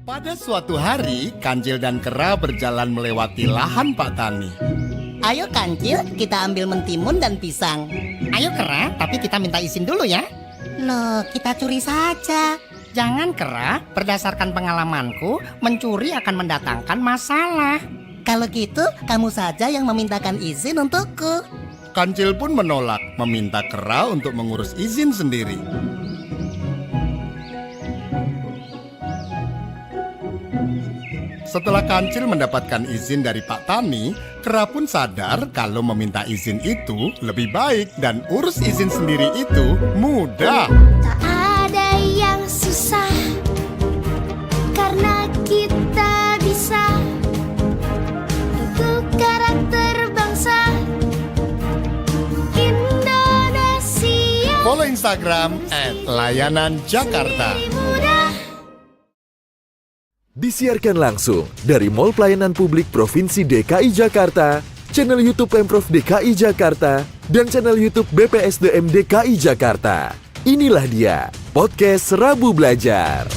Pada suatu hari, Kancil dan Kera berjalan melewati lahan Pak Tani. Ayo Kancil, kita ambil mentimun dan pisang. Ayo Kera, tapi kita minta izin dulu ya. Loh, kita curi saja. Jangan Kera, berdasarkan pengalamanku, mencuri akan mendatangkan masalah. Kalau gitu, kamu saja yang memintakan izin untukku. Kancil pun menolak, meminta Kera untuk mengurus izin sendiri. Setelah Kancil mendapatkan izin dari Pak Tani, Kera pun sadar kalau meminta izin itu lebih baik dan urus izin sendiri itu mudah. Tak ada yang susah karena kita bisa. Itu karakter bangsa Indonesia. Follow Instagram @layananjakarta. Disiarkan langsung dari Mall Pelayanan Publik Provinsi DKI Jakarta, channel YouTube Pemprov DKI Jakarta, dan channel YouTube BPSDM DKI Jakarta. Inilah dia, Podcast Rabu Belajar.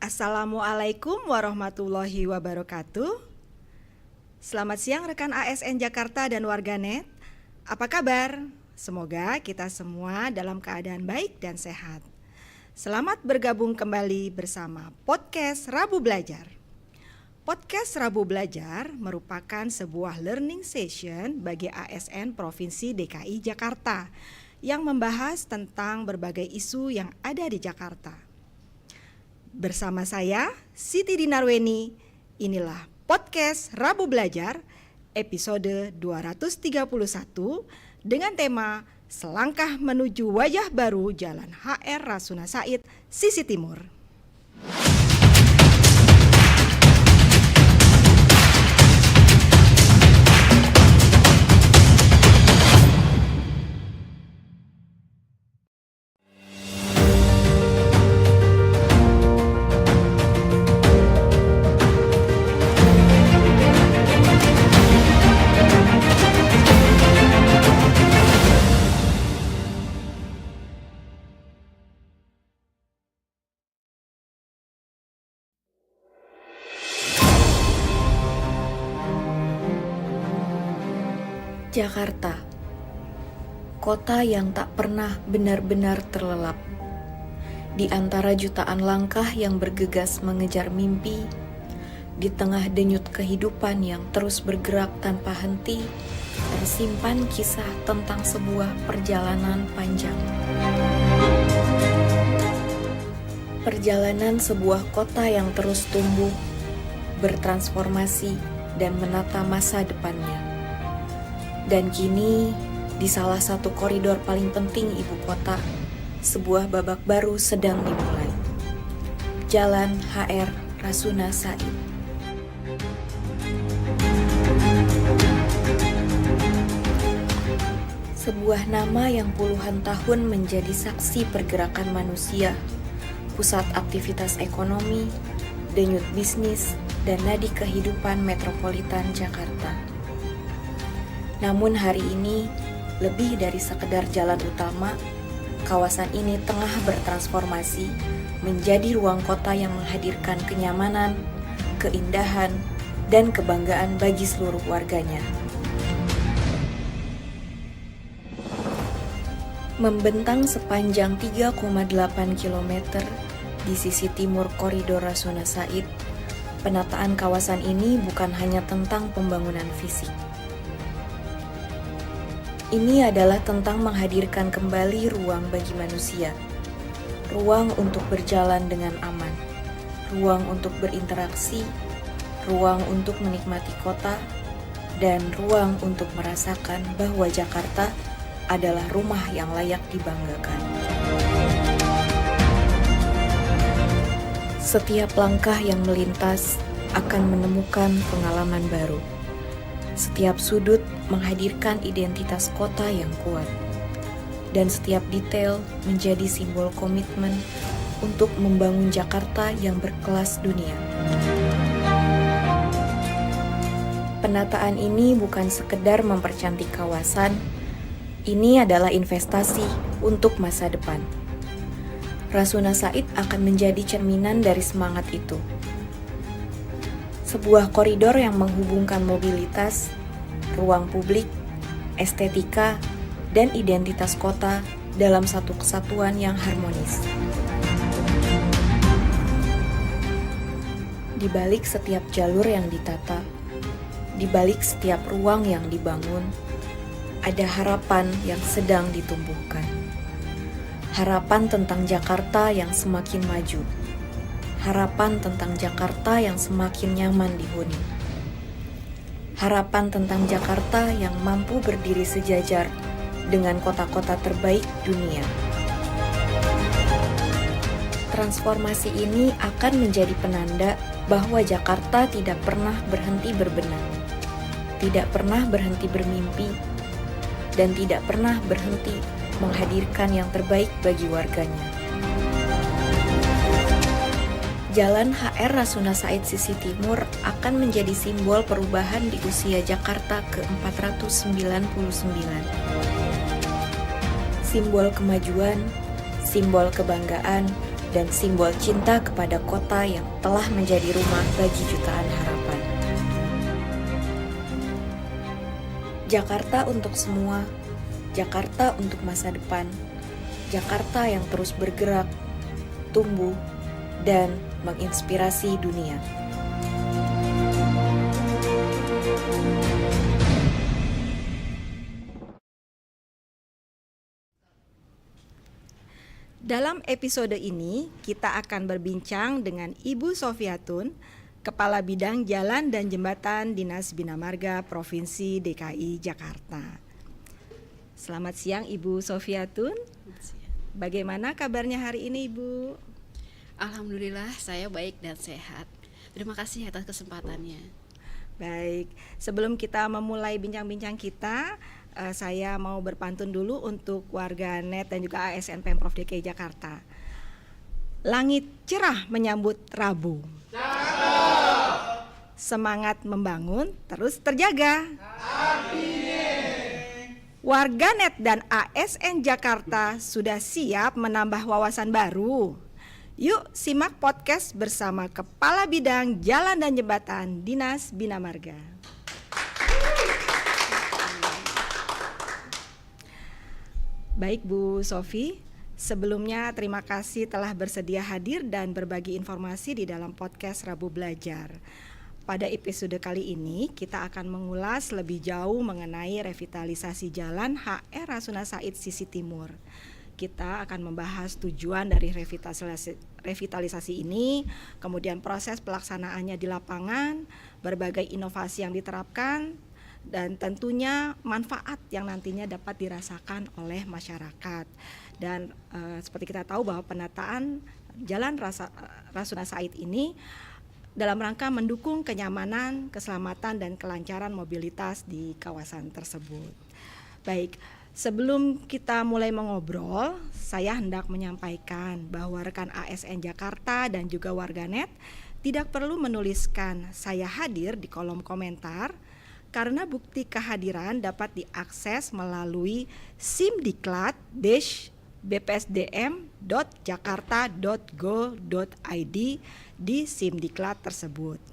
Assalamualaikum warahmatullahi wabarakatuh. Selamat siang rekan ASN Jakarta dan warganet. Apa kabar? Semoga kita semua dalam keadaan baik dan sehat. Selamat bergabung kembali bersama Podcast Rabu Belajar. Podcast Rabu Belajar merupakan sebuah learning session bagi ASN Provinsi DKI Jakarta yang membahas tentang berbagai isu yang ada di Jakarta. Bersama saya, Siti Dinarweni, inilah Podcast Rabu Belajar episode 231 dengan tema Selangkah Menuju Wajah Baru Jalan HR Rasuna Said, Sisi Timur. Jakarta, kota yang tak pernah benar-benar terlelap. Di antara jutaan langkah yang bergegas mengejar mimpi, di tengah denyut kehidupan yang terus bergerak tanpa henti, tersimpan kisah tentang sebuah perjalanan panjang. Perjalanan sebuah kota yang terus tumbuh, bertransformasi, dan menata masa depannya. Dan kini, di salah satu koridor paling penting ibu kota, sebuah babak baru sedang dimulai. Jalan HR Rasuna Said. Sebuah nama yang puluhan tahun menjadi saksi pergerakan manusia, pusat aktivitas ekonomi, denyut bisnis, dan nadi kehidupan metropolitan Jakarta. Namun hari ini, lebih dari sekedar jalan utama, kawasan ini tengah bertransformasi menjadi ruang kota yang menghadirkan kenyamanan, keindahan, dan kebanggaan bagi seluruh warganya. Membentang sepanjang 3,8 km di sisi timur koridor Rasuna Said, penataan kawasan ini bukan hanya tentang pembangunan fisik. Ini adalah tentang menghadirkan kembali ruang bagi manusia, ruang untuk berjalan dengan aman, ruang untuk berinteraksi, ruang untuk menikmati kota, dan ruang untuk merasakan bahwa Jakarta adalah rumah yang layak dibanggakan. Setiap langkah yang melintas akan menemukan pengalaman baru. Setiap sudut menghadirkan identitas kota yang kuat, dan setiap detail menjadi simbol komitmen untuk membangun Jakarta yang berkelas dunia. Penataan ini bukan sekedar mempercantik kawasan, Ini adalah investasi untuk masa depan. Rasuna Said akan menjadi cerminan dari semangat itu. Sebuah koridor yang menghubungkan mobilitas, ruang publik, estetika, dan identitas kota dalam satu kesatuan yang harmonis. Di balik setiap jalur yang ditata, di balik setiap ruang yang dibangun, ada harapan yang sedang ditumbuhkan. Harapan tentang Jakarta yang semakin maju. Harapan tentang Jakarta yang semakin nyaman dihuni. Harapan tentang Jakarta yang mampu berdiri sejajar dengan kota-kota terbaik dunia. Transformasi ini akan menjadi penanda bahwa Jakarta tidak pernah berhenti berbenah, tidak pernah berhenti bermimpi, dan tidak pernah berhenti menghadirkan yang terbaik bagi warganya. Jalan HR Rasuna Said sisi timur akan menjadi simbol perubahan di usia Jakarta ke-499. Simbol kemajuan, simbol kebanggaan, dan simbol cinta kepada kota yang telah menjadi rumah bagi jutaan harapan. Jakarta untuk semua, Jakarta untuk masa depan, Jakarta yang terus bergerak, tumbuh, dan menginspirasi dunia. Dalam episode ini, kita akan berbincang dengan Ibu Sofiatun, Kepala Bidang Jalan dan Jembatan Dinas Bina Marga Provinsi DKI Jakarta. Selamat siang Ibu Sofiatun. Bagaimana kabarnya hari ini Ibu? Alhamdulillah saya baik dan sehat. Terima kasih atas kesempatannya. Baik, sebelum kita memulai bincang-bincang kita, saya mau berpantun dulu untuk warga net dan juga ASN Pemprov DKI Jakarta. Langit cerah menyambut Rabu. Semangat membangun terus terjaga. Warganet dan ASN Jakarta sudah siap menambah wawasan baru. Yuk simak podcast bersama Kepala Bidang Jalan dan Jembatan Dinas Bina Marga. Baik Bu Sofi, sebelumnya terima kasih telah bersedia hadir dan berbagi informasi di dalam podcast Rabu Belajar. Pada episode kali ini kita akan mengulas lebih jauh mengenai revitalisasi jalan HR Rasuna Said sisi timur. Kita akan membahas tujuan dari revitalisasi ini, kemudian proses pelaksanaannya di lapangan, berbagai inovasi yang diterapkan, dan tentunya manfaat yang nantinya dapat dirasakan oleh masyarakat. Dan seperti kita tahu bahwa penataan Jalan Rasuna Said ini dalam rangka mendukung kenyamanan, keselamatan, dan kelancaran mobilitas di kawasan tersebut. Baik, sebelum kita mulai mengobrol, saya hendak menyampaikan bahwa rekan ASN Jakarta dan juga warganet tidak perlu menuliskan "saya hadir" di kolom komentar, karena bukti kehadiran dapat diakses melalui simdiklat-bpsdm.jakarta.go.id di Simdiklat tersebut.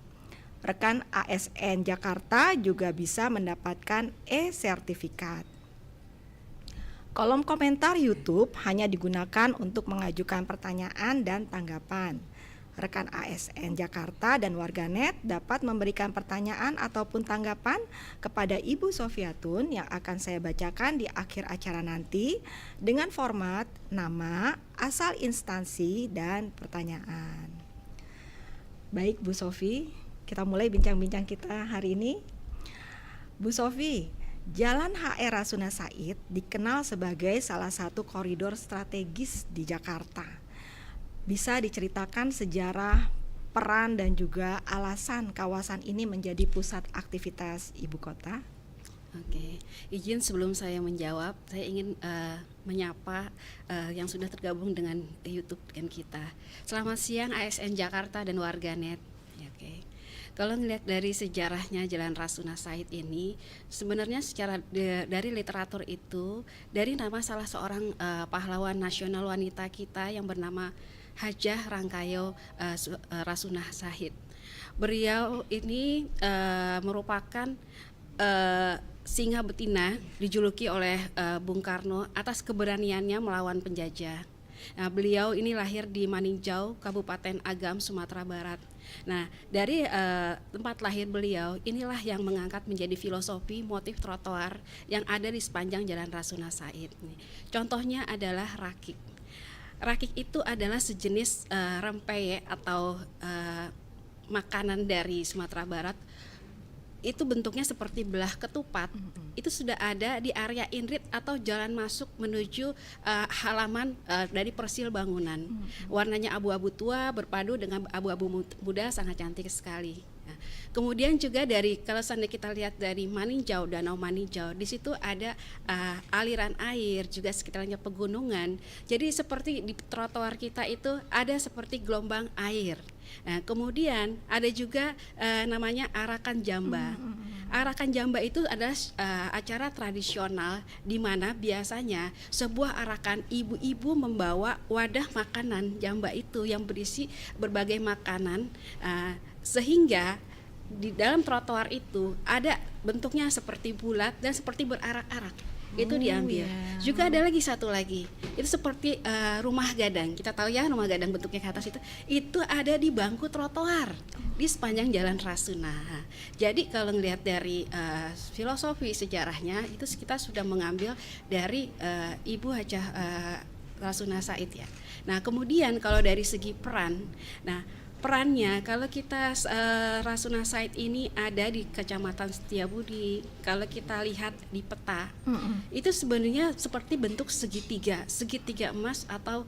Rekan ASN Jakarta juga bisa mendapatkan e-sertifikat. Kolom komentar YouTube hanya digunakan untuk mengajukan pertanyaan dan tanggapan. Rekan ASN Jakarta dan warganet dapat memberikan pertanyaan ataupun tanggapan kepada Ibu Sofiatun yang akan saya bacakan di akhir acara nanti dengan format nama, asal instansi, dan pertanyaan. Baik Bu Sofi, kita mulai bincang-bincang kita hari ini. Bu Sofi, Jalan HR Rasuna Said dikenal sebagai salah satu koridor strategis di Jakarta. Bisa diceritakan sejarah, peran, dan juga alasan kawasan ini menjadi pusat aktivitas ibu kota? Oke, izin sebelum saya menjawab, saya ingin menyapa yang sudah tergabung dengan YouTube dengan kita. Selamat siang ASN Jakarta dan warganet. Oke. Kalau ngelihat dari sejarahnya Jalan Rasuna Said ini, sebenarnya dari literatur itu, dari nama salah seorang pahlawan nasional wanita kita yang bernama Hajah Rangkayo Rasuna Said. Beliau ini merupakan singa betina, dijuluki oleh Bung Karno atas keberaniannya melawan penjajah. Nah, beliau ini lahir di Maninjau, Kabupaten Agam, Sumatera Barat. Nah, dari tempat lahir beliau, inilah yang mengangkat menjadi filosofi motif trotoar yang ada di sepanjang Jalan Rasuna Said. Contohnya adalah rakik. Rakik itu adalah sejenis rempeyek atau makanan dari Sumatera Barat. Itu bentuknya seperti belah ketupat. Itu sudah ada di area inrit atau jalan masuk menuju halaman dari persil bangunan. Warnanya abu-abu tua berpadu dengan abu-abu muda, sangat cantik sekali. Nah, kemudian juga kalau seandainya kita lihat dari Maninjau, Danau Maninjau, di situ ada aliran air, juga sekitarnya pegunungan. Jadi seperti di trotoar kita itu ada seperti gelombang air. Nah, kemudian ada juga namanya Arakan Jamba. Arakan Jamba itu adalah acara tradisional di mana biasanya sebuah arakan ibu-ibu membawa wadah makanan jamba itu yang berisi berbagai makanan, sehingga di dalam trotoar itu ada bentuknya seperti bulat dan seperti berarak-arak. Itu diambil. Juga ada lagi satu lagi. Itu seperti rumah gadang. Kita tahu ya rumah gadang bentuknya ke atas itu ada di bangku trotoar di sepanjang Jalan Rasuna. Jadi kalau ngelihat dari filosofi sejarahnya itu kita sudah mengambil dari Ibu Hajah Rasuna Said ya. Nah, kemudian kalau dari segi peran, perannya kalau kita Rasuna Said ini ada di Kecamatan Setiabudi. Kalau kita lihat di peta, itu sebenarnya seperti bentuk segitiga emas atau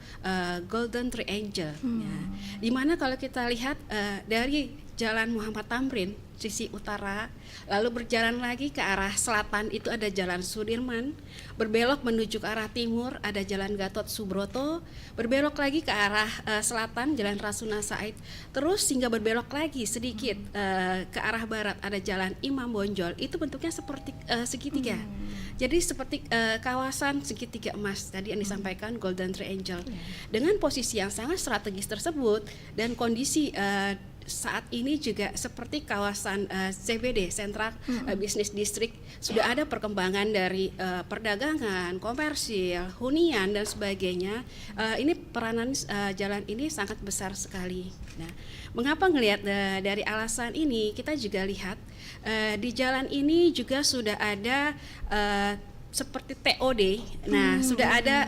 golden triangle. Ya. Dimana kalau kita lihat dari Jalan Muhammad Tamrin sisi utara, lalu berjalan lagi ke arah selatan itu ada Jalan Sudirman, berbelok menuju ke arah timur ada Jalan Gatot Subroto, berbelok lagi ke arah selatan Jalan Rasuna Said, terus hingga berbelok lagi sedikit ke arah barat ada Jalan Imam Bonjol. Itu bentuknya seperti segitiga. Jadi seperti kawasan segitiga emas tadi yang disampaikan Golden Triangle. Dengan posisi yang sangat strategis tersebut dan kondisi saat ini juga seperti kawasan CBD, Central Business District, sudah ada perkembangan dari perdagangan, komersil, hunian dan sebagainya. Ini peranan jalan ini sangat besar sekali. Nah, mengapa ngelihat dari alasan ini kita juga lihat di jalan ini juga sudah ada seperti TOD. Nah, sudah ada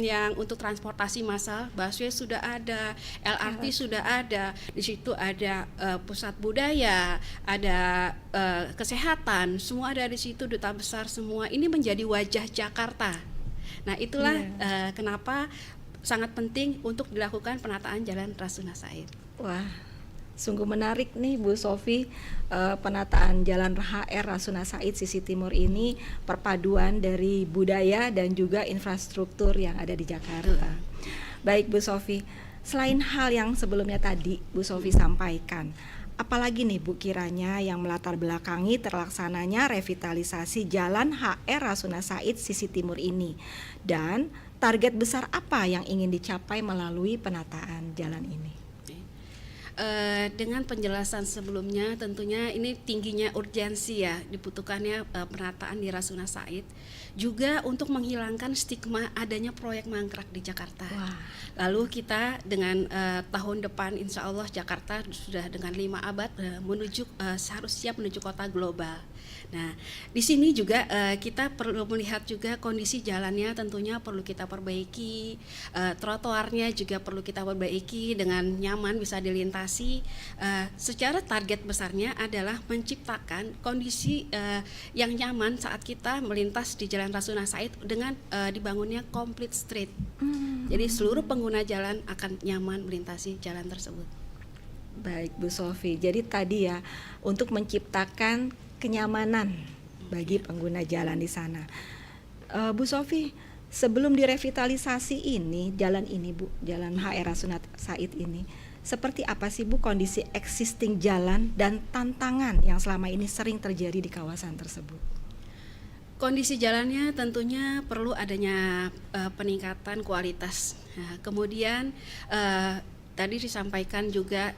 yang untuk transportasi massal, busway sudah ada, LRT sudah ada, di situ ada pusat budaya, ada kesehatan, semua ada di situ, duta besar semua. Ini menjadi wajah Jakarta. Nah, itulah kenapa sangat penting untuk dilakukan penataan Jalan Rasuna Said. Wah, sungguh menarik nih Bu Sofi, penataan Jalan HR Rasuna Said sisi timur ini perpaduan dari budaya dan juga infrastruktur yang ada di Jakarta. Baik Bu Sofi, selain hal yang sebelumnya tadi Bu Sofi sampaikan, apalagi nih Bu kiranya yang melatar belakangi terlaksananya revitalisasi Jalan HR Rasuna Said sisi timur ini, dan target besar apa yang ingin dicapai melalui penataan jalan ini? Dengan penjelasan sebelumnya, tentunya ini tingginya urgensi ya dibutuhkannya penataan di Rasuna Said, juga untuk menghilangkan stigma adanya proyek mangkrak di Jakarta. Wah. Lalu kita dengan tahun depan insya Allah Jakarta sudah dengan 5 abad menuju harus siap menuju kota global. Nah, di sini juga kita perlu melihat juga kondisi jalannya tentunya perlu kita perbaiki, trotoarnya juga perlu kita perbaiki dengan nyaman bisa dilintasi. Secara target besarnya adalah menciptakan kondisi yang nyaman saat kita melintas di Jalan Rasuna Said dengan dibangunnya complete street. Jadi seluruh pengguna jalan akan nyaman melintasi jalan tersebut. Baik Bu Sofi, jadi tadi ya untuk menciptakan kenyamanan bagi pengguna jalan di sana. Bu Sofi, sebelum direvitalisasi ini, jalan ini Bu, Jalan HR Rasuna Said ini, Seperti apa sih Bu kondisi existing jalan dan tantangan yang selama ini sering terjadi di kawasan tersebut? Kondisi jalannya tentunya perlu adanya peningkatan kualitas. Nah, kemudian tadi disampaikan juga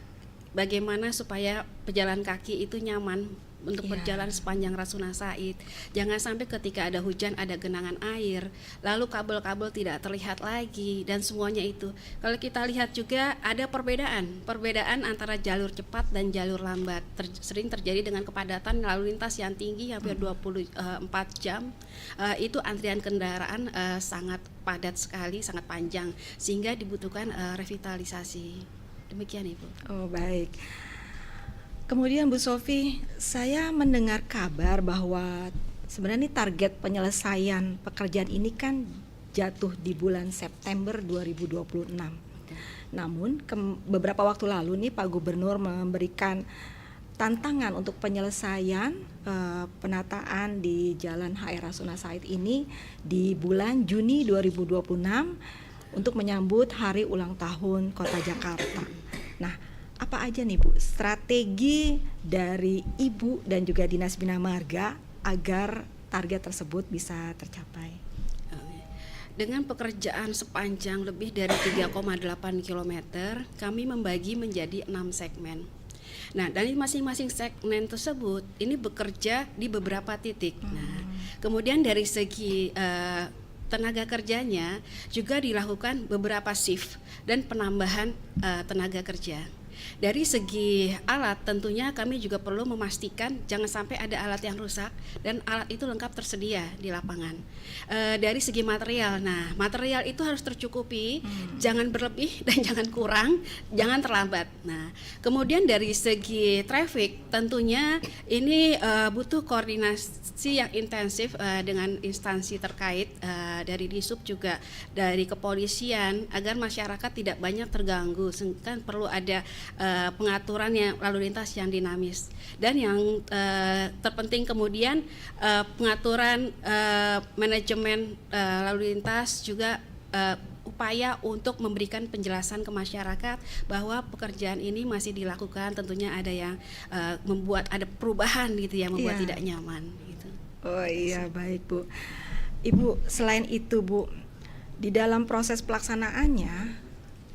bagaimana supaya pejalan kaki itu nyaman untuk berjalan sepanjang Rasuna Said. Jangan sampai ketika ada hujan ada genangan air, lalu kabel-kabel tidak terlihat lagi dan semuanya itu. Kalau kita lihat juga ada perbedaan antara jalur cepat dan jalur lambat. Sering terjadi dengan kepadatan lalu lintas yang tinggi hampir 24 jam. Itu antrian kendaraan sangat padat sekali, sangat panjang sehingga dibutuhkan revitalisasi. Demikian Ibu. Oh, baik. Kemudian Bu Sofi, saya mendengar kabar bahwa sebenarnya target penyelesaian pekerjaan ini kan jatuh di bulan September 2026. Namun beberapa waktu lalu nih Pak Gubernur memberikan tantangan untuk penyelesaian penataan di Jalan HR Rasuna Said ini di bulan Juni 2026 untuk menyambut hari ulang tahun Kota Jakarta. Nah, apa aja nih Bu strategi dari Ibu dan juga Dinas Bina Marga agar target tersebut bisa tercapai? Dengan pekerjaan sepanjang lebih dari 3,8 km, kami membagi menjadi 6 segmen. Nah, dari masing-masing segmen tersebut ini bekerja di beberapa titik. Nah, kemudian dari segi tenaga kerjanya juga dilakukan beberapa shift dan penambahan tenaga kerja. Dari segi alat tentunya kami juga perlu memastikan jangan sampai ada alat yang rusak dan alat itu lengkap tersedia di lapangan. Dari segi material, nah material itu harus tercukupi, jangan berlebih dan jangan kurang, jangan terlambat. Nah kemudian dari segi traffic tentunya ini butuh koordinasi yang intensif dengan instansi terkait dari Disub juga dari kepolisian agar masyarakat tidak banyak terganggu, kan perlu ada pengaturan yang lalu lintas yang dinamis dan yang terpenting kemudian pengaturan manajemen lalu lintas juga upaya untuk memberikan penjelasan ke masyarakat bahwa pekerjaan ini masih dilakukan, tentunya ada yang membuat ada perubahan gitu ya, membuat tidak nyaman gitu. Oh iya, baik Bu. Ibu, selain itu Bu, di dalam proses pelaksanaannya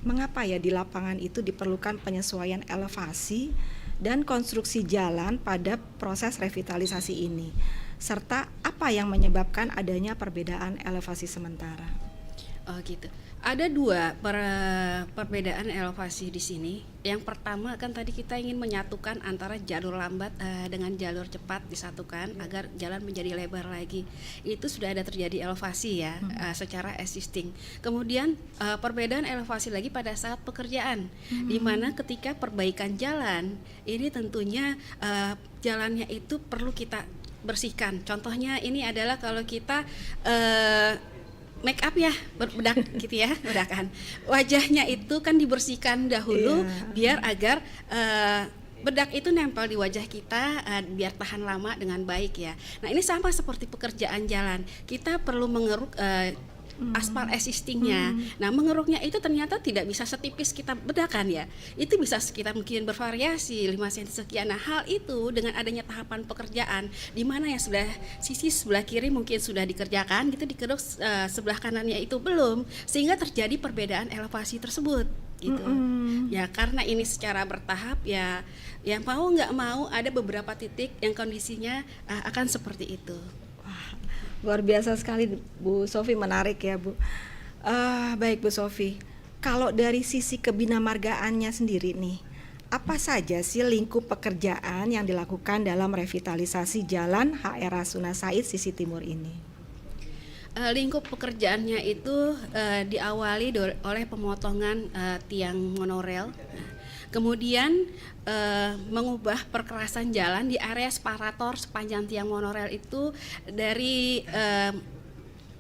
mengapa ya di lapangan itu diperlukan penyesuaian elevasi dan konstruksi jalan pada proses revitalisasi ini? Serta apa yang menyebabkan adanya perbedaan elevasi sementara? Oh gitu. Ada dua perbedaan elevasi di sini. Yang pertama kan tadi kita ingin menyatukan antara jalur lambat dengan jalur cepat disatukan agar jalan menjadi lebar lagi. Itu sudah ada terjadi elevasi ya secara existing. Kemudian perbedaan elevasi lagi pada saat pekerjaan, di mana ketika perbaikan jalan ini tentunya jalannya itu perlu kita bersihkan. Contohnya ini adalah kalau kita make up ya, berbedak gitu ya, bedakan. Wajahnya itu kan dibersihkan dahulu biar agar bedak itu nempel di wajah kita biar tahan lama dengan baik ya. Nah ini sama seperti pekerjaan jalan, kita perlu mengeruk aspal existingnya. Nah mengeruknya itu ternyata tidak bisa setipis kita bedakan ya. Itu bisa sekitar mungkin bervariasi 5 cm sekian. Nah hal itu dengan adanya tahapan pekerjaan di mana yang sisi sebelah kiri mungkin sudah dikerjakan gitu, dikeruk sebelah kanannya itu belum, sehingga terjadi perbedaan elevasi tersebut gitu. Ya karena ini secara bertahap ya, yang mau nggak mau ada beberapa titik yang kondisinya akan seperti itu. Luar biasa sekali Bu Sofi, menarik ya Bu. Baik Bu Sofi, kalau dari sisi kebinamargaannya sendiri nih, apa saja sih lingkup pekerjaan yang dilakukan dalam revitalisasi jalan HR Rasuna Said sisi timur ini? Lingkup pekerjaannya itu diawali oleh pemotongan tiang monorel. Kemudian mengubah perkerasan jalan di area separator sepanjang tiang monorel itu dari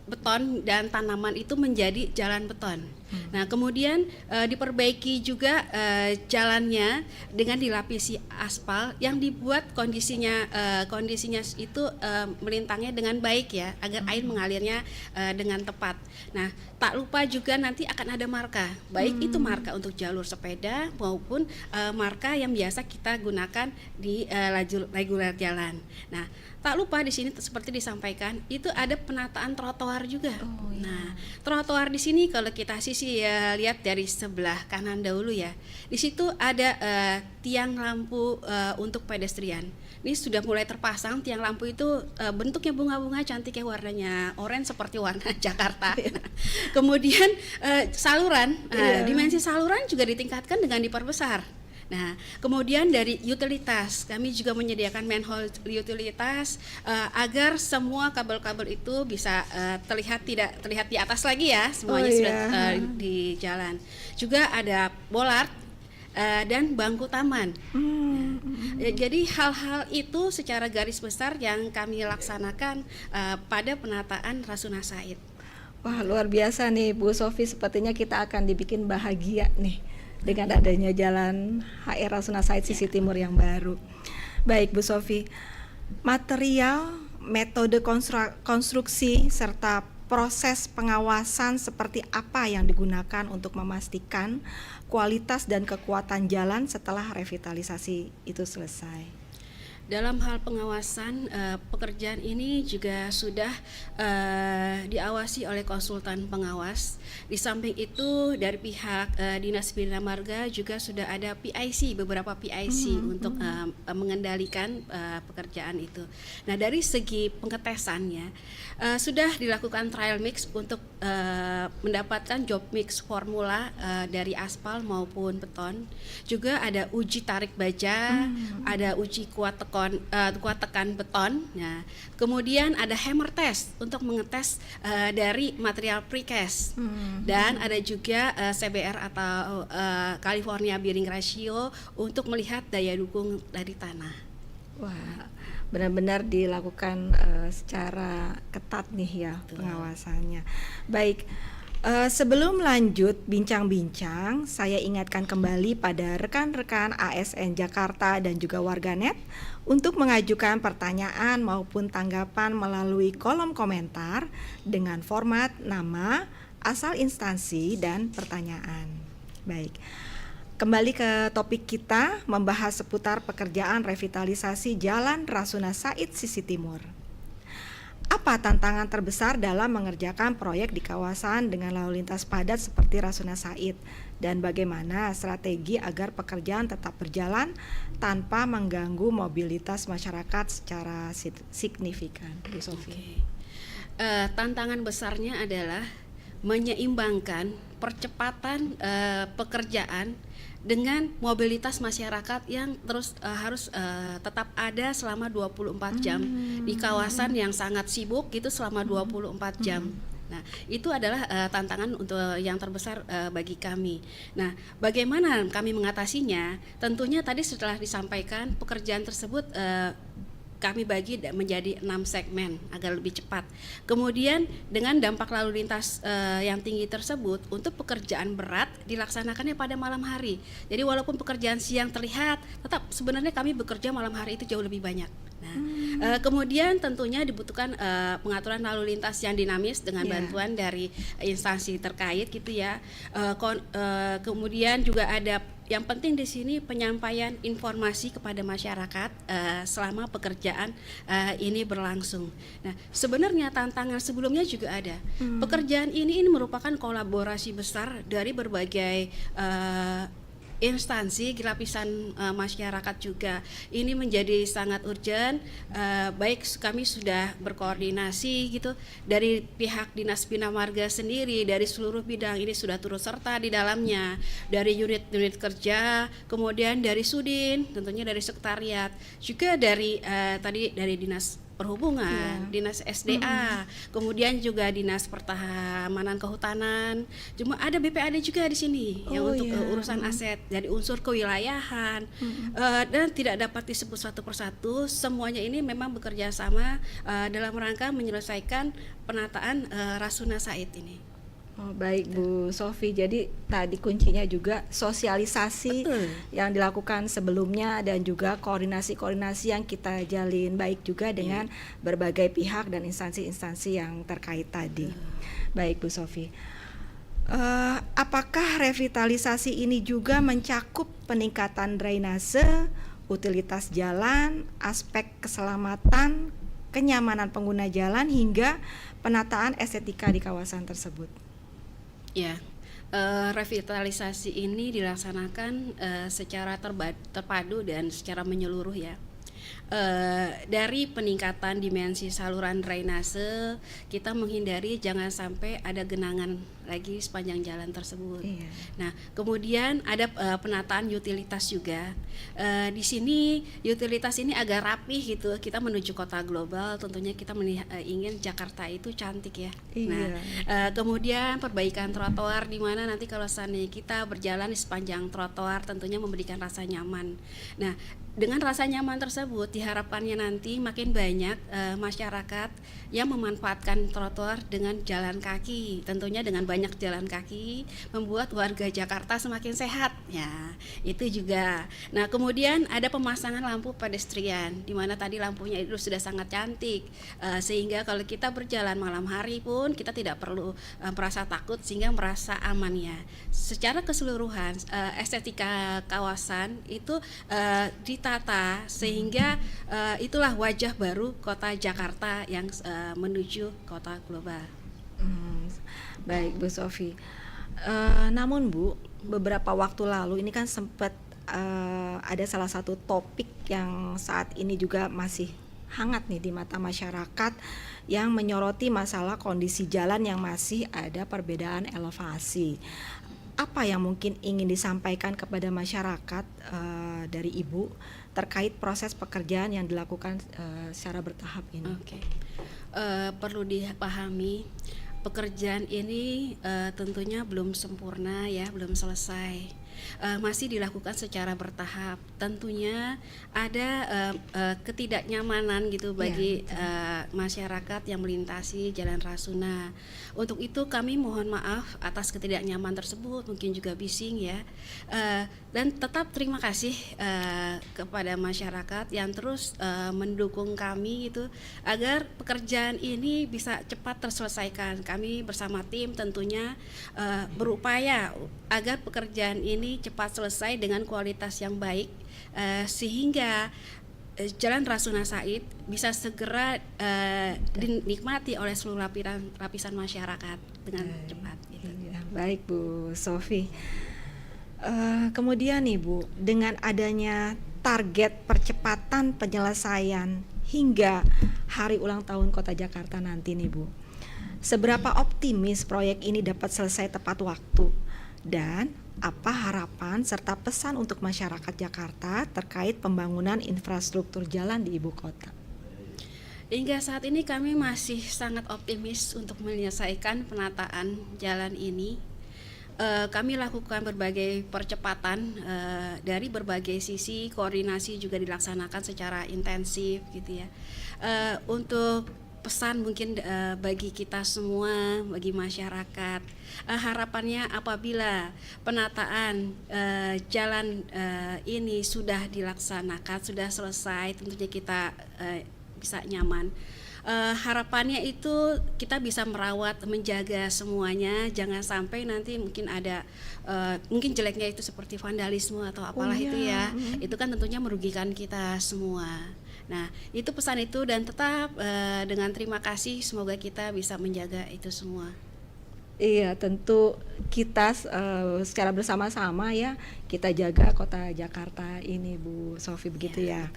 beton dan tanaman itu menjadi jalan beton. Nah, kemudian diperbaiki juga jalannya dengan dilapisi aspal yang dibuat kondisinya itu melintangnya dengan baik ya, agar air mengalirnya dengan tepat. Nah, tak lupa juga nanti akan ada marka, baik itu marka untuk jalur sepeda maupun marka yang biasa kita gunakan di lajur reguler jalan. Nah, tak lupa di sini seperti disampaikan itu ada penataan trotoar juga. Nah, trotoar di sini kalau kita lihat dari sebelah kanan dahulu ya, di situ ada tiang lampu untuk pedestrian. Ini sudah mulai terpasang tiang lampu itu, bentuknya bunga-bunga cantik ya, warnanya oranye seperti warna Jakarta. Nah, kemudian saluran, dimensi saluran juga ditingkatkan dengan diperbesar. Nah, kemudian dari utilitas, kami juga menyediakan manhole utilitas agar semua kabel-kabel itu bisa tidak terlihat di atas lagi ya, semuanya sudah di jalan. Juga ada bollard dan bangku taman. Jadi hal-hal itu secara garis besar yang kami laksanakan pada penataan Rasuna Said. Wah, luar biasa nih Bu Sofi, sepertinya kita akan dibikin bahagia nih dengan adanya jalan HR Rasuna Said sisi timur yang baru. Baik Bu Sofi, material, metode konstruksi serta proses pengawasan seperti apa yang digunakan untuk memastikan kualitas dan kekuatan jalan setelah revitalisasi itu selesai? Dalam hal pengawasan, pekerjaan ini juga sudah diawasi oleh konsultan pengawas. Di samping itu dari pihak Dinas Bina Marga juga sudah ada PIC, beberapa PIC untuk mengendalikan pekerjaan itu. Nah, dari segi pengetesannya sudah dilakukan trial mix untuk mendapatkan job mix formula dari aspal maupun beton. Juga ada uji tarik baja, ada uji kuat tekan beton. Nah, kemudian ada hammer test untuk mengetes dari material precast. Dan ada juga CBR atau California Bearing Ratio untuk melihat daya dukung dari tanah. Wah, benar-benar dilakukan secara ketat nih ya pengawasannya. Baik, sebelum lanjut bincang-bincang, saya ingatkan kembali pada rekan-rekan ASN Jakarta dan juga warganet untuk mengajukan pertanyaan maupun tanggapan melalui kolom komentar dengan format nama, asal instansi, dan pertanyaan. Baik, kembali ke topik kita, membahas seputar pekerjaan revitalisasi Jalan Rasuna Said sisi timur. Apa tantangan terbesar dalam mengerjakan proyek di kawasan dengan lalu lintas padat seperti Rasuna Said, dan bagaimana strategi agar pekerjaan tetap berjalan tanpa mengganggu mobilitas masyarakat secara signifikan? Bu Sofi. Tantangan besarnya adalah menyeimbangkan percepatan pekerjaan dengan mobilitas masyarakat yang terus harus tetap ada selama 24 jam di kawasan yang sangat sibuk gitu selama 24 jam. Nah, itu adalah tantangan untuk yang terbesar bagi kami. Nah, bagaimana kami mengatasinya? Tentunya tadi setelah disampaikan pekerjaan tersebut kami bagi menjadi 6 segmen agar lebih cepat. Kemudian dengan dampak lalu lintas yang tinggi tersebut, untuk pekerjaan berat dilaksanakannya pada malam hari. Jadi walaupun pekerjaan siang terlihat, tetap sebenarnya kami bekerja malam hari itu jauh lebih banyak. Nah, kemudian tentunya dibutuhkan pengaturan lalu lintas yang dinamis dengan bantuan dari instansi terkait gitu ya. Kemudian juga ada yang penting di sini penyampaian informasi kepada masyarakat selama pekerjaan ini berlangsung. Nah, sebenarnya tantangan sebelumnya juga ada. Pekerjaan ini merupakan kolaborasi besar dari berbagai instansi lapisan masyarakat juga. Ini menjadi sangat urgent. Baik kami sudah berkoordinasi gitu dari pihak Dinas Bina Marga sendiri, dari seluruh bidang ini sudah turut serta di dalamnya, dari unit-unit kerja, kemudian dari Sudin, tentunya dari sekretariat, juga dari tadi dari Dinas Perhubungan, Dinas SDA, kemudian juga Dinas Pertamanan Kehutanan, cuma ada BPAD juga di sini yang untuk urusan aset dari unsur kewilayahan, dan tidak dapat disebut satu persatu. Semuanya ini memang bekerja sama dalam rangka menyelesaikan penataan Rasuna Said ini. Oh, baik Bu Sofi. Jadi tadi kuncinya juga sosialisasi yang dilakukan sebelumnya dan juga koordinasi-koordinasi yang kita jalin baik juga dengan berbagai pihak dan instansi-instansi yang terkait tadi. Baik Bu Sofi. Apakah revitalisasi ini juga mencakup peningkatan drainase, utilitas jalan, aspek keselamatan, kenyamanan pengguna jalan hingga penataan estetika di kawasan tersebut? Ya, revitalisasi ini dilaksanakan secara terpadu dan secara menyeluruh ya. Dari peningkatan dimensi saluran drainase, kita menghindari jangan sampai ada genangan lagi sepanjang jalan tersebut. Iya. Nah, kemudian ada penataan utilitas juga. Di sini utilitas ini agak rapih gitu. Kita menuju kota global, tentunya kita ingin Jakarta itu cantik ya. Iya. Nah, kemudian perbaikan trotoar di mana nanti kalau seandainya kita berjalan di sepanjang trotoar tentunya memberikan rasa nyaman. Nah, dengan rasa nyaman tersebut diharapkannya nanti makin banyak masyarakat yang memanfaatkan trotoar dengan jalan kaki. Tentunya dengan banyak jalan kaki membuat warga Jakarta semakin sehat ya. Itu juga. Nah, kemudian ada pemasangan lampu pedestrian di mana tadi lampunya itu sudah sangat cantik sehingga kalau kita berjalan malam hari pun kita tidak perlu merasa takut sehingga merasa aman ya. Secara keseluruhan estetika kawasan itu ditata sehingga itulah wajah baru kota Jakarta yang menuju kota global. Baik Bu Sofi. Namun Bu, beberapa waktu lalu ini kan sempat ada salah satu topik yang saat ini juga masih hangat nih di mata masyarakat yang menyoroti masalah kondisi jalan yang masih ada perbedaan elevasi. Apa yang mungkin ingin disampaikan kepada masyarakat dari Ibu terkait proses pekerjaan yang dilakukan secara bertahap ini? Oke. Perlu dipahami pekerjaan ini tentunya belum sempurna ya, belum selesai. Masih dilakukan secara bertahap. Tentunya ada ketidaknyamanan gitu bagi masyarakat yang melintasi Jalan Rasuna. Untuk itu kami mohon maaf atas ketidaknyaman tersebut, mungkin juga bising ya. Dan tetap terima kasih kepada masyarakat yang terus mendukung kami gitu agar pekerjaan ini bisa cepat terselesaikan. Kami bersama tim tentunya berupaya agar pekerjaan ini cepat selesai dengan kualitas yang baik sehingga Jalan Rasuna Said bisa segera dinikmati oleh seluruh lapisan masyarakat dengan cepat gitu. Iya, baik Bu Sofi. Kemudian nih Bu, dengan adanya target percepatan penyelesaian hingga hari ulang tahun Kota Jakarta nanti nih Bu, seberapa optimis proyek ini dapat selesai tepat waktu? Dan apa harapan serta pesan untuk masyarakat Jakarta terkait pembangunan infrastruktur jalan di ibu kota? Hingga saat ini kami masih sangat optimis untuk menyelesaikan penataan jalan ini. Kami lakukan berbagai percepatan dari berbagai sisi, koordinasi juga dilaksanakan secara intensif gitu ya. Untuk pesan mungkin bagi kita semua, bagi masyarakat, harapannya apabila penataan jalan ini sudah dilaksanakan, sudah selesai, tentunya kita bisa nyaman. Harapannya itu kita bisa merawat, menjaga semuanya, jangan sampai nanti mungkin ada mungkin jeleknya itu seperti vandalisme atau apalah itu ya, itu kan tentunya merugikan kita semua. Nah, itu pesan itu dan tetap dengan terima kasih semoga kita bisa menjaga itu semua. Iya, tentu kita secara bersama-sama ya kita jaga kota Jakarta ini Bu Sofi, begitu ya.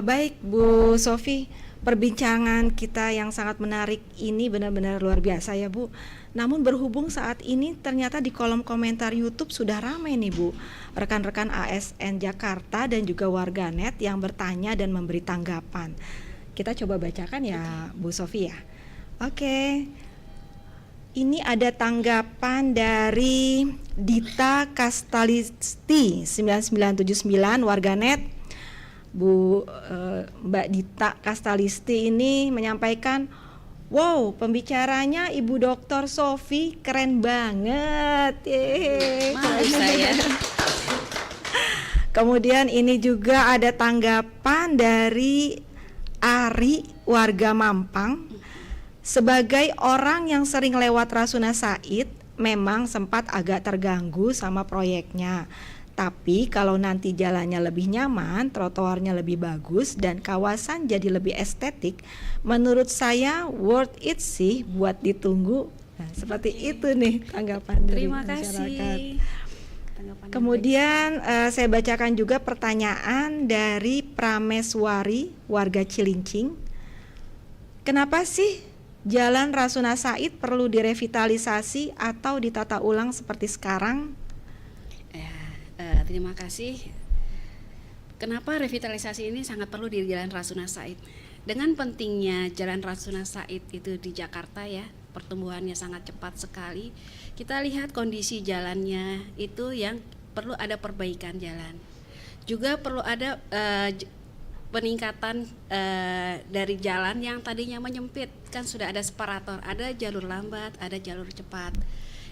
Baik Bu Sofi, perbincangan kita yang sangat menarik ini benar-benar luar biasa ya Bu. Namun berhubung saat ini ternyata di kolom komentar YouTube sudah ramai nih Bu, rekan-rekan ASN Jakarta dan juga warganet yang bertanya dan memberi tanggapan. Kita coba bacakan ya Bu Sofi ya. Oke. Ini ada tanggapan dari Dita Kastalisti 9979 warganet. Mbak Dita Kastalisti ini menyampaikan, Wow, pembicaranya Ibu Dr. Sofi keren banget. Yeay. Malu saya. Kemudian ini juga ada tanggapan dari Ari, warga Mampang. Sebagai orang yang sering lewat Rasuna Said, memang sempat agak terganggu sama proyeknya. Tapi kalau nanti jalannya lebih nyaman, trotoarnya lebih bagus, dan kawasan jadi lebih estetik, menurut saya worth it sih buat ditunggu. Nah, seperti itu nih tanggapan dari Terima masyarakat. kasih. Tanggapan Kemudian saya bacakan juga pertanyaan dari Prameswari, warga Cilincing. Kenapa sih Jalan Rasuna Said perlu direvitalisasi atau ditata ulang seperti sekarang? Terima kasih. Kenapa revitalisasi ini sangat perlu di Jalan Rasuna Said? Dengan pentingnya Jalan Rasuna Said itu di Jakarta ya, pertumbuhannya sangat cepat sekali. Kita lihat kondisi jalannya itu yang perlu ada perbaikan jalan. Juga perlu ada peningkatan dari jalan yang tadinya menyempit, kan sudah ada separator, ada jalur lambat, ada jalur cepat.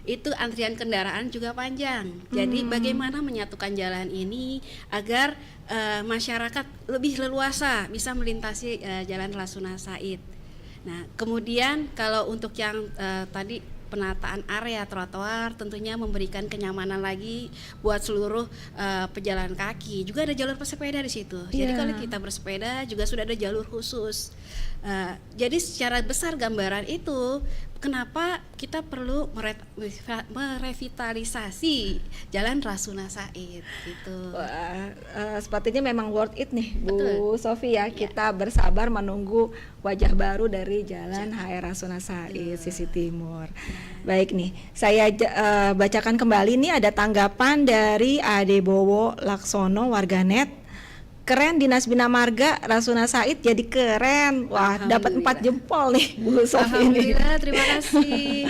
Itu antrian kendaraan juga panjang. Jadi bagaimana menyatukan jalan ini agar masyarakat lebih leluasa bisa melintasi Jalan Rasuna Said. Nah, kemudian kalau untuk yang tadi penataan area trotoar tentunya memberikan kenyamanan lagi buat seluruh pejalan kaki. Juga ada jalur pesepeda di situ. Jadi kalau kita bersepeda juga sudah ada jalur khusus. Jadi secara besar gambaran itu kenapa kita perlu merevitalisasi Jalan Rasuna Said gitu. Wah, sepertinya memang worth it nih Bu Betul. Sofi ya. Kita bersabar menunggu wajah baru dari Jalan HR Rasuna Said sisi timur. Baik nih, saya bacakan kembali nih ada tanggapan dari Ade Bowo Laksono warganet. Keren Dinas Bina Marga Rasuna Said jadi keren. Wah, dapat 4 jempol nih Bu Sofi ini. Alhamdulillah, terima kasih.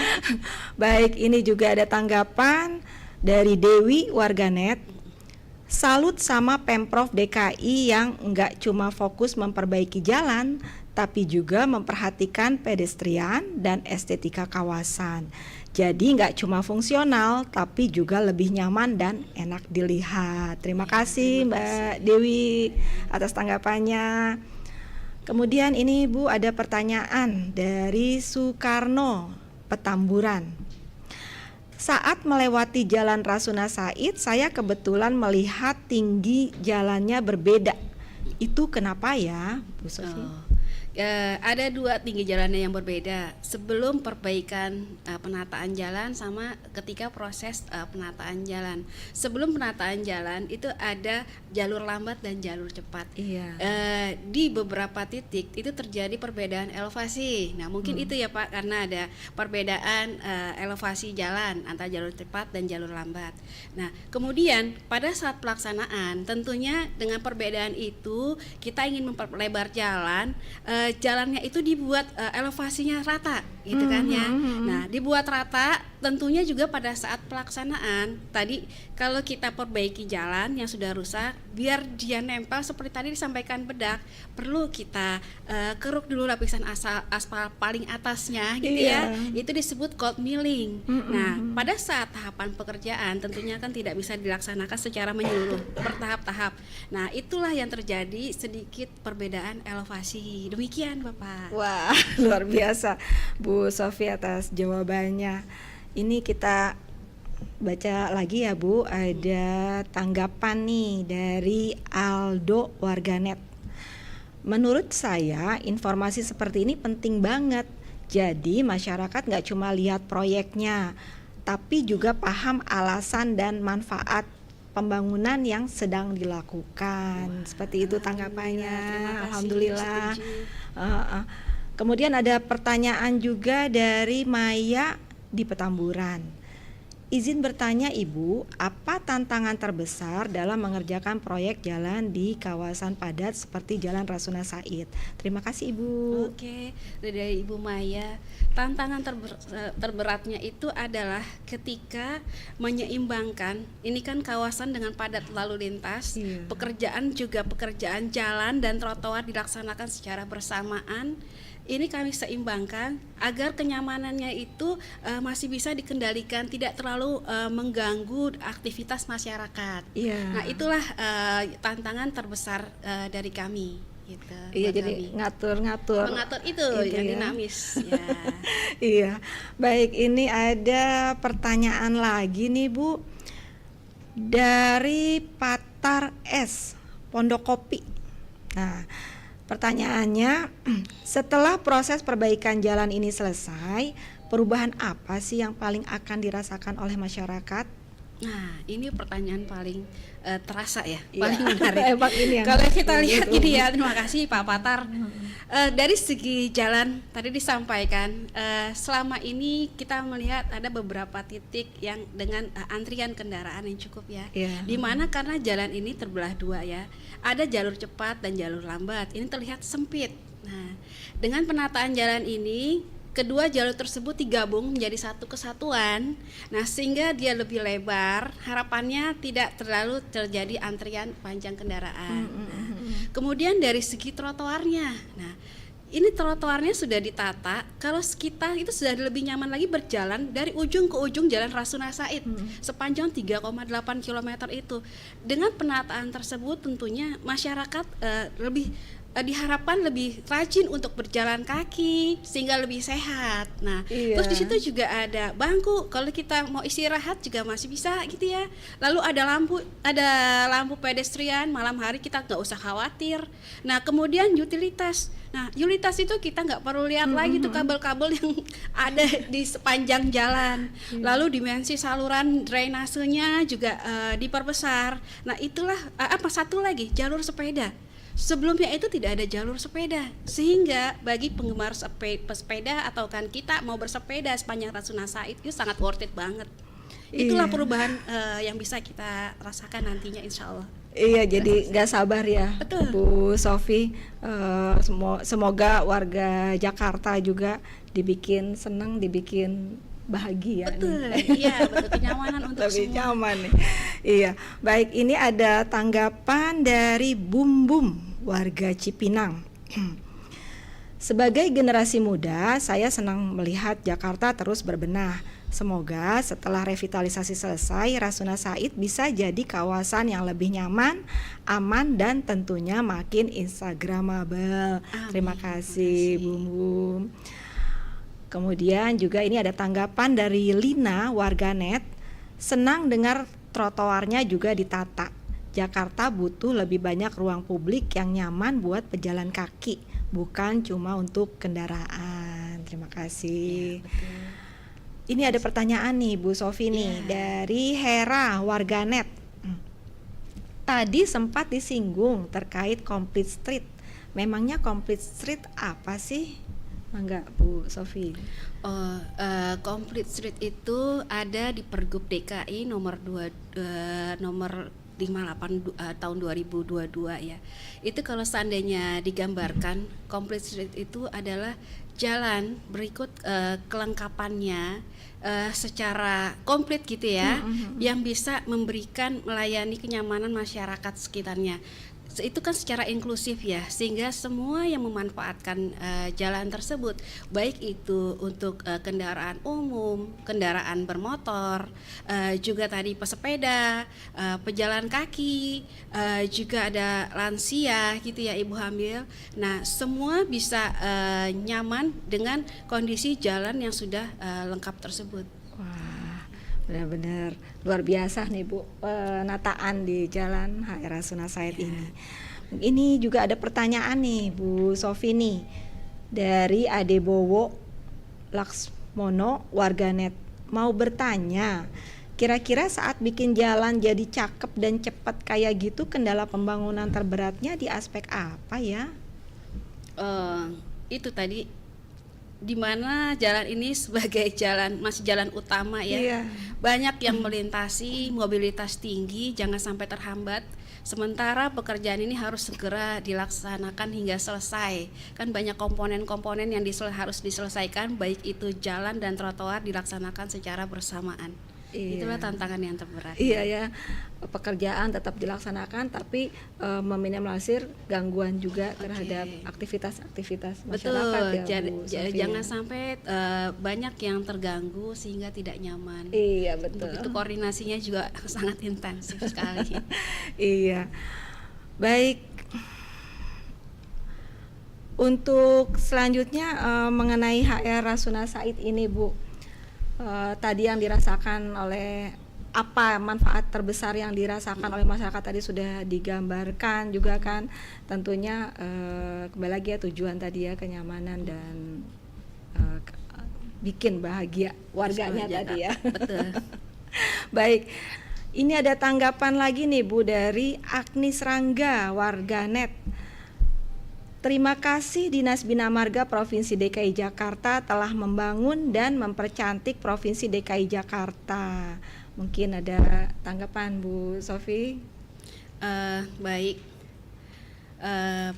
Baik, ini juga ada tanggapan dari Dewi warganet. Salut sama Pemprov DKI yang enggak cuma fokus memperbaiki jalan, tapi juga memperhatikan pedestrian dan estetika kawasan. Jadi nggak cuma fungsional, tapi juga lebih nyaman dan enak dilihat. Terima kasih Mbak Dewi atas tanggapannya. Kemudian ini Bu ada pertanyaan dari Soekarno Petamburan. Saat melewati Jalan Rasuna Said, saya kebetulan melihat tinggi jalannya berbeda. Itu kenapa ya, Bu Sofi? Ada 2 tinggi jalannya yang berbeda sebelum perbaikan penataan jalan sama ketika proses penataan jalan. Sebelum penataan jalan itu ada jalur lambat dan jalur cepat. Iya. Di beberapa titik itu terjadi perbedaan elevasi. Nah mungkin itu ya Pak, karena ada perbedaan elevasi jalan antara jalur cepat dan jalur lambat. Nah kemudian pada saat pelaksanaan tentunya dengan perbedaan itu kita ingin memperlebar jalan. Jalannya itu dibuat elevasinya rata gitu kan ya. Nah dibuat rata tentunya juga pada saat pelaksanaan tadi kalau kita perbaiki jalan yang sudah rusak biar dia nempel seperti tadi disampaikan Bedak, perlu kita keruk dulu lapisan aspal paling atasnya gitu ya. Itu disebut cold milling. Nah pada saat tahapan pekerjaan tentunya kan tidak bisa dilaksanakan secara menyeluruh, bertahap-tahap. Nah itulah yang terjadi sedikit perbedaan elevasi. Demikian Bapak. Wah, luar biasa Bu Sofi atas jawabannya. Ini kita baca lagi ya Bu, ada tanggapan nih dari Aldo warganet. Menurut saya informasi seperti ini penting banget. Jadi masyarakat nggak cuma lihat proyeknya, tapi juga paham alasan dan manfaat pembangunan yang sedang dilakukan. Seperti itu tanggapannya. Alhamdulillah. Kemudian ada pertanyaan juga dari Maya di Petamburan. Izin bertanya Ibu, apa tantangan terbesar dalam mengerjakan proyek jalan di kawasan padat seperti Jalan Rasuna Said? Terima kasih Ibu. Oke, dari Ibu Maya, tantangan terberatnya itu adalah ketika menyeimbangkan, ini kan kawasan dengan padat lalu lintas, pekerjaan juga pekerjaan jalan dan trotoar dilaksanakan secara bersamaan. ini kami seimbangkan agar kenyamanannya itu masih bisa dikendalikan, tidak terlalu mengganggu aktivitas masyarakat. Iya. Nah, itulah tantangan terbesar dari kami. Gitu, Iya, buat jadi kami. ngatur-ngatur. Mengatur itu Itu yang ya. dinamis. Ya. Iya. Baik, ini ada pertanyaan lagi nih, Bu. Dari Patar S, Pondok Kopi. Nah, pertanyaannya, setelah proses perbaikan jalan ini selesai, perubahan apa sih yang paling akan dirasakan oleh masyarakat? Nah, ini pertanyaan paling terasa ya, Iya. paling menarik. Emang ini yang Kalau kita lihat betul. ini ya, terima kasih Pak Patar. Dari segi jalan tadi disampaikan, selama ini kita melihat ada beberapa titik yang dengan antrian kendaraan yang cukup ya. Iya. Di mana karena jalan ini terbelah dua ya, ada jalur cepat dan jalur lambat. Ini terlihat sempit. Nah, dengan penataan jalan ini, kedua jalur tersebut digabung menjadi satu kesatuan. Nah, sehingga dia lebih lebar, harapannya tidak terlalu terjadi antrian panjang kendaraan. Nah, kemudian dari segi trotoarnya. Nah, ini trotoarnya sudah ditata. Kalau kita itu sudah lebih nyaman lagi berjalan dari ujung ke ujung Jalan Rasuna Said sepanjang 3,8 km itu. Dengan penataan tersebut tentunya masyarakat diharapkan lebih rajin untuk berjalan kaki sehingga lebih sehat. Nah, Iya. terus di situ juga ada bangku. Kalau kita mau istirahat juga masih bisa gitu ya. Lalu ada lampu pedestrian malam hari, kita nggak usah khawatir. Nah, kemudian utilitas. Nah, utilitas itu kita nggak perlu lihat lagi tuh kabel-kabel yang ada di sepanjang jalan. Lalu dimensi saluran drainasenya juga diperbesar. Nah, itulah satu lagi, jalur sepeda. Sebelumnya itu tidak ada jalur sepeda, sehingga bagi penggemar sepeda atau kan kita mau bersepeda sepanjang Rasuna Said itu sangat worth it banget. Itulah Iya. perubahan yang bisa kita rasakan nantinya, insya Allah. Iya, jadi nggak sabar ya, Betul. Bu Sofi. Semoga warga Jakarta juga dibikin senang, dibikin bahagia. Betul, nih. iya betul, kenyamanan untuk Lebih semua. nyaman nih. Iya, baik, ini ada tanggapan dari Bum Bum, warga Cipinang. Sebagai generasi muda, saya senang melihat Jakarta terus berbenah. Semoga setelah revitalisasi selesai, Rasuna Said bisa jadi kawasan yang lebih nyaman, aman, dan tentunya makin instagramable. Amin. Terima kasih, Bum Bum. Kemudian juga ini ada tanggapan dari Lina, warganet. Senang dengar trotoarnya juga ditata. Jakarta butuh lebih banyak ruang publik yang nyaman buat pejalan kaki, bukan cuma untuk kendaraan. Terima kasih. Ini ada pertanyaan nih, Bu Sofi nih, dari Hera, warganet. Tadi sempat disinggung terkait Complete Street. Memangnya Complete Street apa sih? Enggak, Bu Sofi. Complete Street itu ada di Pergub DKI nomor 58 tahun 2022 ya. Itu kalau seandainya digambarkan, Complete Street itu adalah jalan berikut kelengkapannya secara komplit gitu ya, yang bisa melayani kenyamanan masyarakat sekitarnya. Itu kan secara inklusif ya, sehingga semua yang memanfaatkan jalan tersebut, baik itu untuk kendaraan umum, kendaraan bermotor, juga tadi pesepeda, pejalan kaki, juga ada lansia gitu ya, ibu hamil. Nah, semua bisa nyaman dengan kondisi jalan yang sudah lengkap tersebut. Wah, benar-benar luar biasa nih, Bu, penataan di Jalan HR Rasuna Said ini. Ini juga ada pertanyaan nih, Bu Sofi nih, dari Adebowo Laksmono, warganet. Mau bertanya, kira-kira saat bikin jalan jadi cakep dan cepat kayak gitu, kendala pembangunan terberatnya di aspek apa ya? Itu tadi, di mana jalan ini sebagai masih jalan utama ya. Iya. Banyak yang melintasi, mobilitas tinggi, jangan sampai terhambat. Sementara pekerjaan ini harus segera dilaksanakan hingga selesai. Kan banyak komponen-komponen yang harus diselesaikan, baik itu jalan dan trotoar dilaksanakan secara bersamaan. Iya. Itulah tantangan yang terberat. Iya ya, pekerjaan tetap dilaksanakan tapi meminimalisir gangguan juga terhadap aktivitas-aktivitas masyarakat Betul. ya Bu Sofia. Jangan sampai banyak yang terganggu sehingga tidak nyaman. Iya betul. Untuk itu koordinasinya juga sangat intensif sekali. Iya. Baik. Untuk selanjutnya mengenai HR Rasuna Said ini Bu, tadi yang dirasakan oleh apa manfaat terbesar yang dirasakan oleh masyarakat tadi sudah digambarkan juga kan, tentunya kembali lagi ya tujuan tadi ya kenyamanan dan bikin bahagia warganya tadi ya. Betul. Baik, ini ada tanggapan lagi nih Bu dari Agnis Rangga warganet. Terima kasih Dinas Bina Marga Provinsi DKI Jakarta telah membangun dan mempercantik Provinsi DKI Jakarta. Mungkin ada tanggapan Bu Sofi? Baik.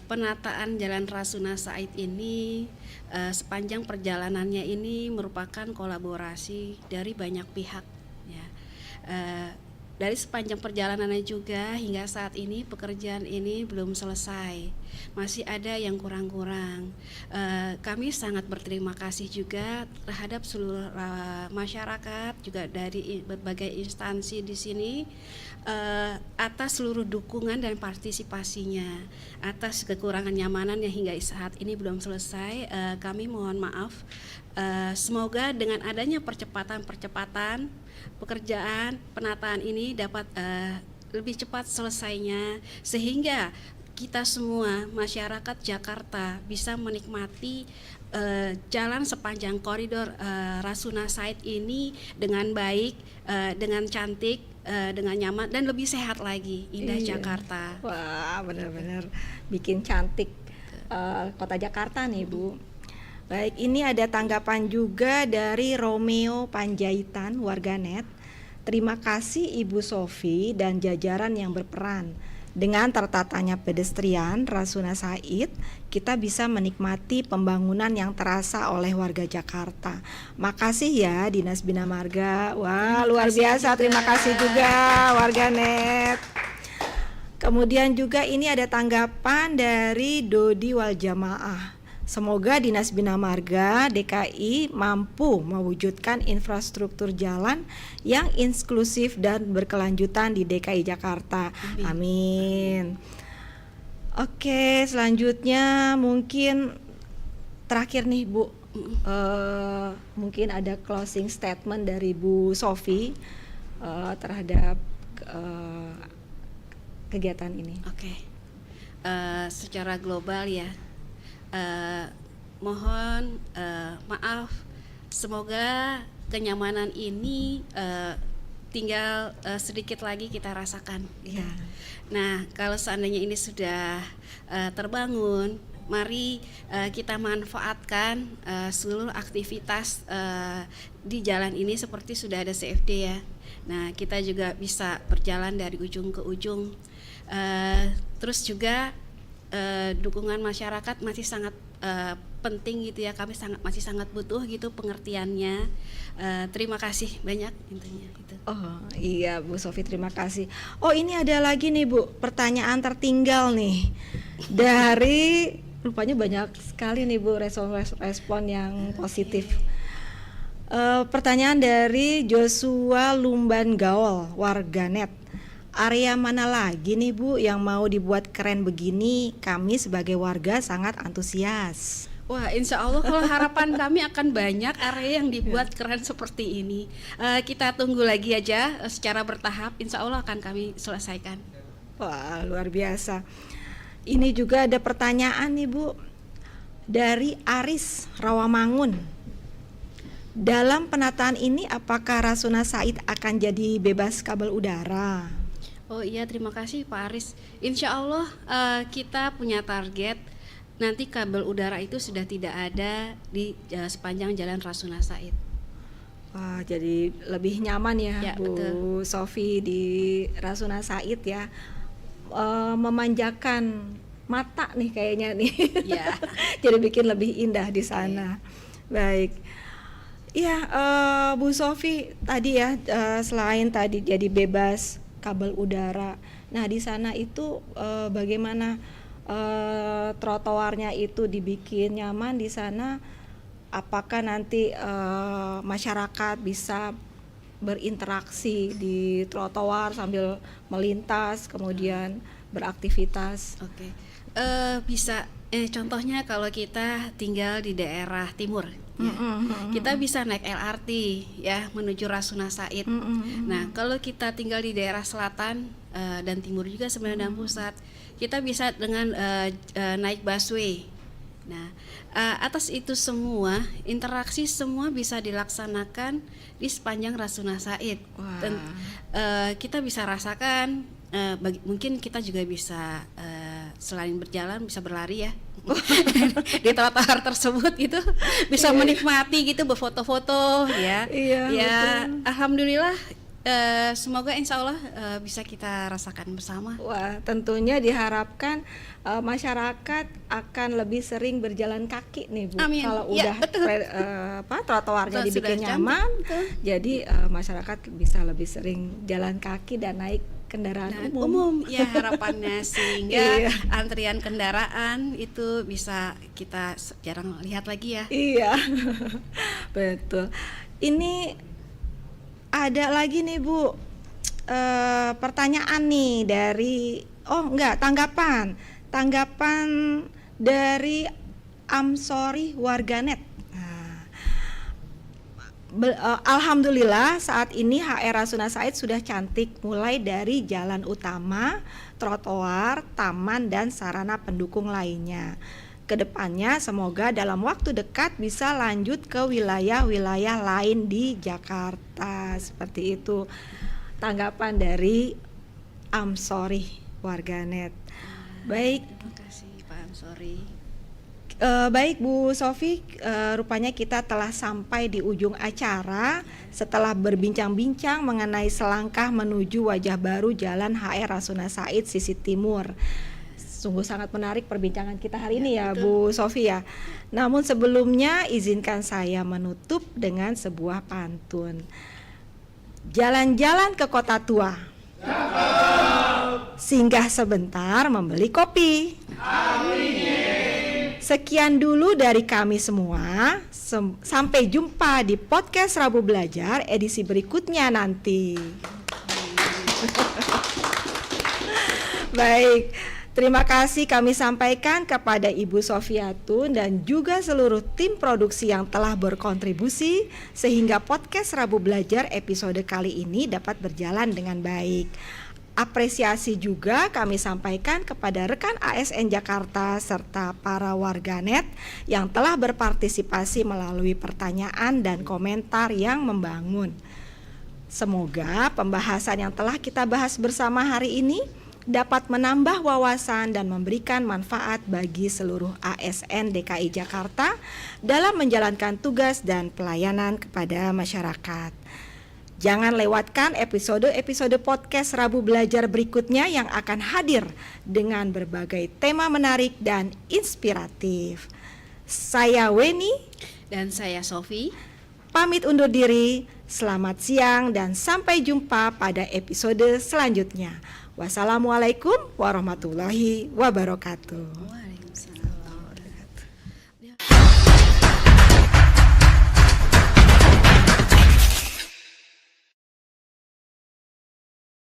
Penataan Jalan Rasuna Said ini sepanjang perjalanannya ini merupakan kolaborasi dari banyak pihak ya. Dari sepanjang perjalanannya juga hingga saat ini pekerjaan ini belum selesai, masih ada yang kurang-kurang. Kami sangat berterima kasih juga terhadap seluruh masyarakat juga dari berbagai instansi di sini atas seluruh dukungan dan partisipasinya, atas kekurangan nyamanan yang hingga saat ini belum selesai. Kami mohon maaf. Semoga dengan adanya percepatan pekerjaan penataan ini dapat lebih cepat selesainya sehingga kita semua masyarakat Jakarta bisa menikmati jalan sepanjang koridor Rasuna Said ini dengan baik, dengan cantik, dengan nyaman dan lebih sehat lagi. Indah Jakarta. Wah, benar-benar bikin cantik kota Jakarta nih Bu. Baik, ini ada tanggapan juga dari Romeo Panjaitan warganet. Terima kasih Ibu Sofi dan jajaran yang berperan. Dengan tertatanya pedestrian Rasuna Said, kita bisa menikmati pembangunan yang terasa oleh warga Jakarta. Makasih ya Dinas Bina Marga. Wah, luar biasa. Terima kasih juga warganet. Kemudian juga ini ada tanggapan dari Dodi Waljamaah. Semoga Dinas Bina Marga DKI mampu mewujudkan infrastruktur jalan yang inklusif dan berkelanjutan di DKI Jakarta. Amin. Oke, selanjutnya mungkin terakhir nih Bu, mungkin ada closing statement dari Bu Sofi terhadap kegiatan ini. Oke. Secara global ya. Mohon maaf, semoga kenyamanan ini tinggal sedikit lagi kita rasakan. Ya. Nah, kalau seandainya ini sudah terbangun, mari kita manfaatkan seluruh aktivitas di jalan ini seperti sudah ada CFD ya. Nah, kita juga bisa berjalan dari ujung ke ujung. Terus juga dukungan masyarakat masih sangat penting gitu ya, kami masih sangat butuh gitu pengertiannya. Terima kasih banyak intinya gitu. Oh iya Bu Sofi, terima kasih. Oh ini ada lagi nih Bu, pertanyaan tertinggal nih dari rupanya banyak sekali nih Bu respon yang positif. Pertanyaan dari Joshua Lumban Gaul warganet. Area mana lagi nih Bu yang mau dibuat keren begini? Kami sebagai warga sangat antusias. Wah, insya Allah kalau harapan kami akan banyak area yang dibuat keren seperti ini. Kita tunggu lagi aja secara bertahap. Insya Allah akan kami selesaikan. Wah, luar biasa. Ini juga ada pertanyaan nih Bu dari Aris Rawamangun. Dalam penataan ini apakah Rasuna Said akan jadi bebas kabel udara? Oh iya, terima kasih Pak Aris. Insya Allah kita punya target nanti kabel udara itu sudah tidak ada di sepanjang jalan Rasuna Said. Wah, jadi lebih nyaman ya, Bu betul. Sofi di Rasuna Said ya. Memanjakan mata nih kayaknya nih. Ya. Jadi bikin lebih indah di sana. Baik. Iya, Bu Sofi tadi ya, selain tadi jadi bebas kabel udara. Nah, di sana itu bagaimana trotoarnya itu dibikin nyaman di sana? Apakah nanti masyarakat bisa berinteraksi di trotoar sambil melintas kemudian beraktivitas? Oke. Bisa contohnya kalau kita tinggal di daerah timur ya. Kita bisa naik LRT ya menuju Rasuna Said. Nah, kalau kita tinggal di daerah selatan dan timur juga sebenarnya dan pusat, kita bisa dengan naik busway. Nah, atas itu semua interaksi semua bisa dilaksanakan di sepanjang Rasuna Said. Dan kita bisa rasakan, mungkin kita juga bisa selain berjalan bisa berlari ya di trotoar tersebut gitu, bisa menikmati gitu, berfoto-foto ya. Iya, ya betul. Alhamdulillah. Semoga insya Allah bisa kita rasakan bersama. Wah, tentunya diharapkan masyarakat akan lebih sering berjalan kaki nih Bu. Amin. Kalau Ya, udah betul. trotoarnya Sudah dibikin cantik, nyaman, betul. jadi masyarakat bisa lebih sering jalan kaki dan naik kendaraan Dan umum. ya harapannya sehingga Iya. antrian kendaraan itu bisa kita jarang lihat lagi ya. Iya, betul. Ini ada lagi nih Bu, pertanyaan nih dari, tanggapan dari Amsori warganet. Alhamdulillah saat ini HR Rasuna Said sudah cantik, mulai dari jalan utama, trotoar, taman, dan sarana pendukung lainnya. Kedepannya semoga dalam waktu dekat bisa lanjut ke wilayah-wilayah lain di Jakarta. Seperti itu tanggapan dari Amsori warganet. Baik. Terima kasih Pak Amsori. Baik Bu Sofi, rupanya kita telah sampai di ujung acara setelah berbincang-bincang mengenai selangkah menuju wajah baru Jalan HR Rasuna Said sisi timur. Sungguh sangat menarik perbincangan kita hari ini ya Bu Sofi ya. Namun sebelumnya izinkan saya menutup dengan sebuah pantun. Jalan-jalan ke kota tua, singgah sebentar membeli kopi. Sekian dulu dari kami semua. Sampai jumpa di podcast Rabu Belajar edisi berikutnya nanti. Baik, terima kasih kami sampaikan kepada Ibu Sofiatun dan juga seluruh tim produksi yang telah berkontribusi sehingga podcast Rabu Belajar episode kali ini dapat berjalan dengan baik. Apresiasi juga kami sampaikan kepada rekan ASN Jakarta serta para warganet yang telah berpartisipasi melalui pertanyaan dan komentar yang membangun. Semoga pembahasan yang telah kita bahas bersama hari ini dapat menambah wawasan dan memberikan manfaat bagi seluruh ASN DKI Jakarta dalam menjalankan tugas dan pelayanan kepada masyarakat. Jangan lewatkan episode-episode podcast Rabu Belajar berikutnya yang akan hadir dengan berbagai tema menarik dan inspiratif. Saya Weni Dan saya Sofi. pamit undur diri. Selamat siang dan sampai jumpa pada episode selanjutnya. Wassalamualaikum warahmatullahi wabarakatuh.